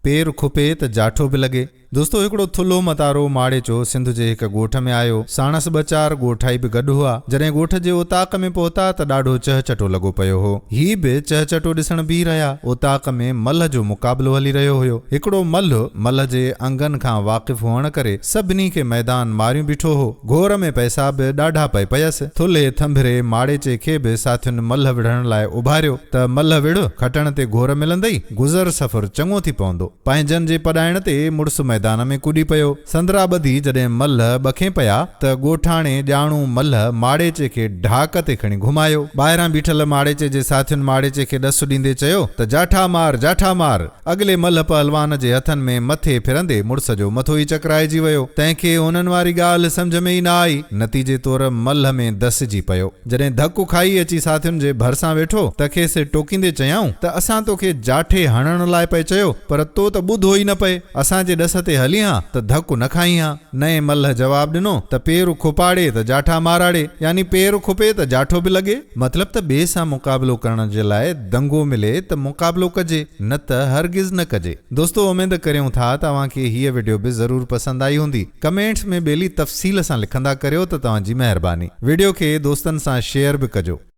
पेर खुपे त जाठो बि लॻे। दोस्तो हिकिड़ो थुल्हो मतारो माड़े चो सिंध जे हिक ॻोठ में आयो। साणस ॿ-4 ॻोठाई बि गॾु हुआ। जॾहिं ॻोठ जे उताक में पहुता त ॾाढो चहचटो लॻो पियो हो। ही बि चहचटो ॾिसण बीह रहिया। उताक में मल्ह जो मुक़ाबलो हली रहियो हुयो। हिकिड़ो मल्ह जे अंगनि खां वाक़िफ़ हुअण करे सभिनी खे मैदान मारियूं बीठो हो। घोर में पैसा बि ॾाढा पए पयसि। थुल्हे थंभरे माड़ेचे खे बि साथियुनि मल्ह विढ़ण लाइ उभारियो त मल्ह विढ़, खटण ते घोर मिलंदई, गुज़र सफ़र चङो थी पवंदो। पंहिंजनि जे पॾाइण ते मुड़ुस मैदान में कुॾी पियो। संदरा ॿधी जॾहिं मल्ह ॿखे पिया त ॻोठाणे ॼाणू मल्ह माड़ेचे खे ढाक ते खणी घुमायो। ॿाहिरां बीठल माड़ेचे जे साथियुनि माड़ेचे खे ॾसु ॾींदे चयो त जाठा मार, जाठा मार। अॻिले मल्ह पहलवान जे हथनि में मथे फिरंदे मुड़ुस जो मथो ई चकराइजी वियो। तंहिंखे हुननि वारी ॻाल्हि सम्झ में ई न आई। नतीजे तौर मल्ह में दसिजी पियो। जॾहिं धकु खाई अची साथियुनि जे भरिसां वेठो त खेसि टोकींदे चयाऊं त असां तोखे जाठे हणण लाइ पए चयो, पर तो त ॿुधो ई न पए। असांजे ॾस ते हली हां त धकु न खाई हां। नए मल्ह जवाब ॾिनो त पेर खुपाड़े त जाठा माराड़े, यानी पेर खुपे त जाठो बि लॻे। मतलब त ॿिए सां मुक़ाबलो करण जे लाइ दंगो मिले त मुक़ाबलो कजे, न त हरगिज़ न कजे। दोस्तो उमेद करियूं था तव्हांखे हीअ वीडियो बि ज़रूर पसंदि आई हूंदी। कमेंट्स में ॿेली तफ़सील सां लिखंदा करियो त तव्हांजी महिरबानी। वीडियो खे दोस्तनि सां शेयर बि कजो।